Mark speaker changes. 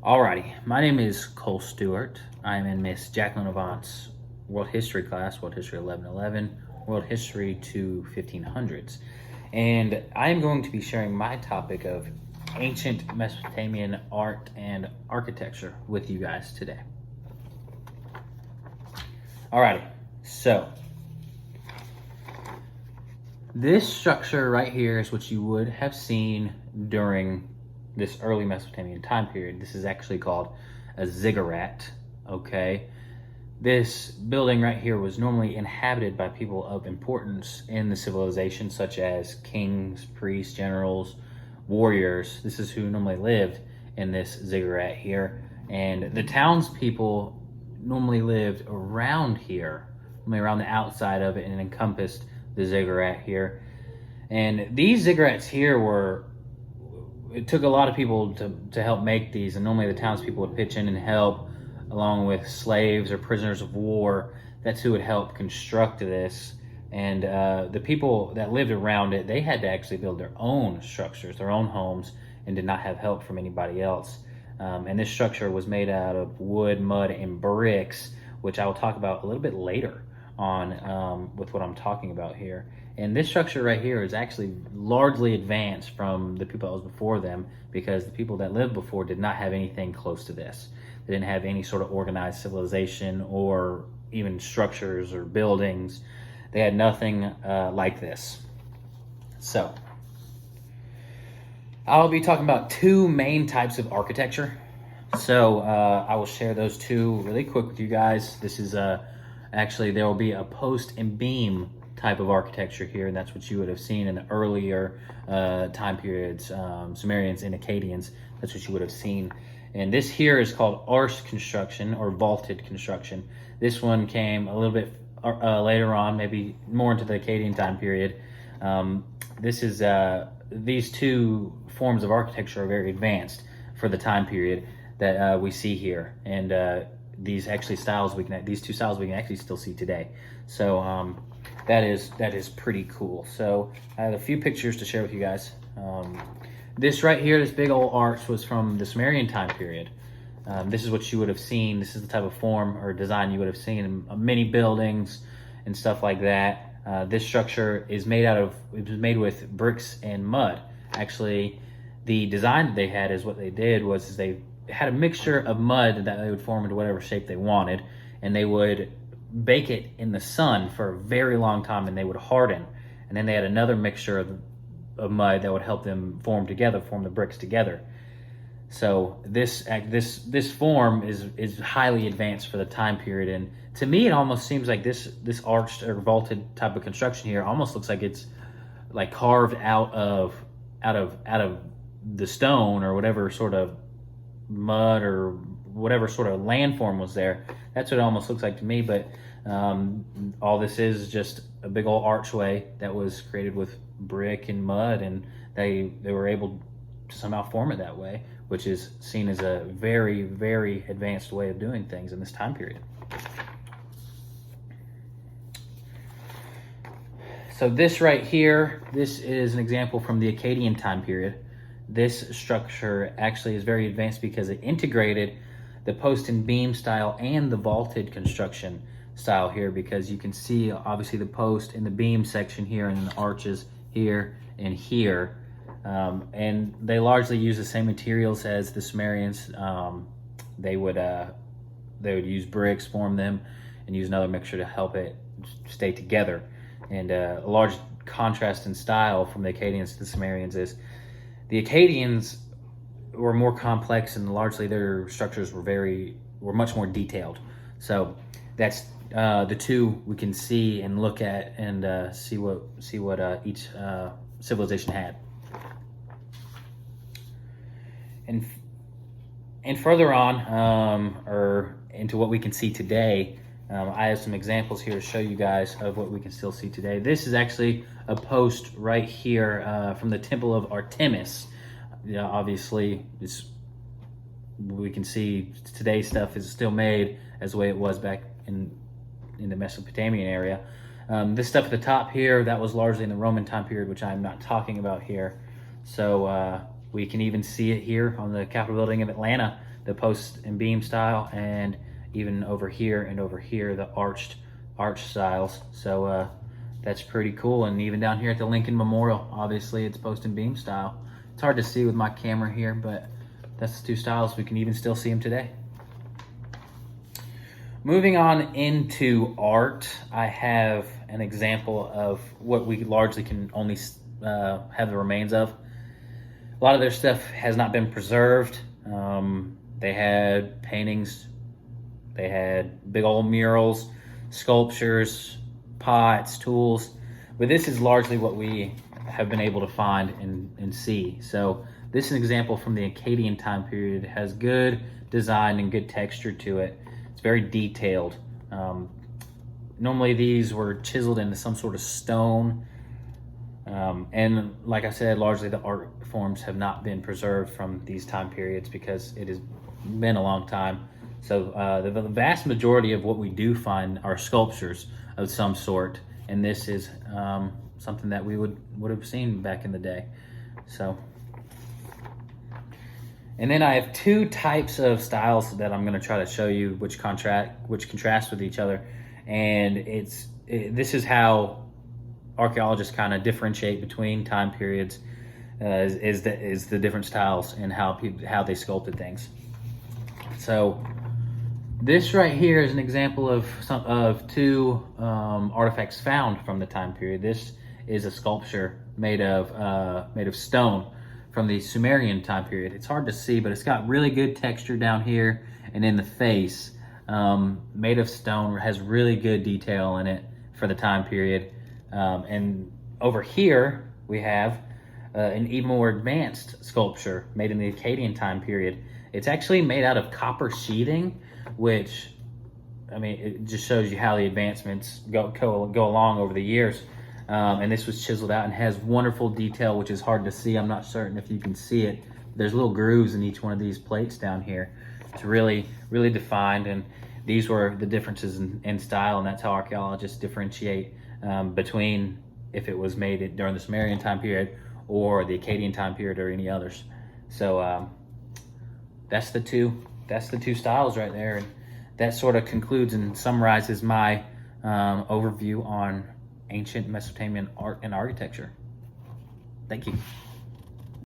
Speaker 1: Alrighty, my name is Cole Stewart. I am in Miss Jacqueline Avant's World History class, World History 1111, World History to 1500s. And I am going to be sharing my topic of ancient Mesopotamian art and architecture with you guys today. Alrighty, so this structure right here is what you would have seen during this early Mesopotamian time period. This is actually called a ziggurat, okay? This building right here was normally inhabited by people of importance in the civilization, such as kings, priests, generals, warriors. This is who normally lived in this ziggurat here. And the townspeople normally lived around here, normally around the outside of it, and encompassed the ziggurat here. And these ziggurats here it took a lot of people to help make these, and normally the townspeople would pitch in and help, along with slaves or prisoners of war. That's who would help construct this. And the people that lived around it, they had to actually build their own structures, their own homes, and did not have help from anybody else. And this structure was made out of wood, mud, and bricks, which I will talk about a little bit later on with what I'm talking about here. And this structure right here is actually largely advanced from the people that was before them, because the people that lived before did not have anything close to this. They didn't have any sort of organized civilization or even structures or buildings. They had nothing like this. So I'll be talking about two main types of architecture. So I will share those two really quick with you guys. This is actually, there will be a post and beam type of architecture here, and that's what you would have seen in the earlier time periods, Sumerians and Akkadians. That's what you would have seen. And this here is called arched construction or vaulted construction. This one came a little bit later on, maybe more into the Akkadian time period. These two forms of architecture are very advanced for the time period that we see here, and these two styles we can actually still see today. So that is pretty cool. So I have a few pictures to share with you guys. This right here, this big old arch, was from the Sumerian time period. This is what you would have seen. This is the type of form or design you would have seen in many buildings and stuff like that. This structure is it was made with bricks and mud. Actually, the design that they had is what they did was they had a mixture of mud that they would form into whatever shape they wanted, and they would bake it in the sun for a very long time, and they would harden. And then they had another mixture of mud that would help them form the bricks together. So this form is highly advanced for the time period, and to me it almost seems like this arched or vaulted type of construction here almost looks like it's like carved out of the stone or whatever sort of mud or whatever sort of landform was there. That's what it almost looks like to me. But all this is just a big old archway that was created with brick and mud, and they were able to somehow form it that way, which is seen as a very, very advanced way of doing things in this time period. So this right here, this is an example from the Akkadian time period. This structure actually is very advanced because it integrated the post and beam style and the vaulted construction style here, because you can see obviously the post and the beam section here and the arches here and here. And they largely use the same materials as the Sumerians. They would use bricks, form them, and use another mixture to help it stay together. And a large contrast in style from the Akkadians to the Sumerians is the Akkadians were more complex, and largely their structures were much more detailed. So that's the two we can see and look at and see what each civilization had. And further on, or into what we can see today, I have some examples here to show you guys of what we can still see today. This is actually a post right here from the Temple of Artemis. Obviously, we can see today's stuff is still made as the way it was back in the Mesopotamian area. This stuff at the top here, that was largely in the Roman time period, which I'm not talking about here. So we can even see it here on the Capitol building of Atlanta. the post and beam style, and even over here and over here, the arch styles. So that's pretty cool. And even down here at the Lincoln Memorial, obviously it's post and beam style. It's hard to see with my camera here, but that's the two styles. We can even still see them today. Moving on into art, I have an example of what we largely can only have the remains of. A lot of their stuff has not been preserved. They had paintings, they had big old murals, sculptures, pots, tools, but this is largely what we have been able to find and see. So this is an example from the Akkadian time period. It has good design and good texture to it. It's very detailed. Normally these were chiseled into some sort of stone. And like I said, largely the art forms have not been preserved from these time periods because it has been a long time. So the vast majority of what we do find are sculptures of some sort. And this is something that we would have seen back in the day. So, and then I have two types of styles that I'm going to try to show you which contrast with each other. And this is how archaeologists kind of differentiate between time periods, is the different styles and how they sculpted things. So this right here is an example of two artifacts found from the time period. This is a sculpture made of stone from the Sumerian time period. It's hard to see, but it's got really good texture down here and in the face. Made of stone, has really good detail in it for the time period. And over here we have an even more advanced sculpture made in the Akkadian time period. It's actually made out of copper sheathing, which, I mean, it just shows you how the advancements go along over the years. And this was chiseled out and has wonderful detail, which is hard to see. I'm not certain if you can see it. There's little grooves in each one of these plates down here. It's really, really defined. And these were the differences in style, and that's how archaeologists differentiate between if it was made during the Sumerian time period or the Akkadian time period or any others. So that's the two styles right there, and that sort of concludes and summarizes my overview on ancient Mesopotamian art and architecture. Thank you.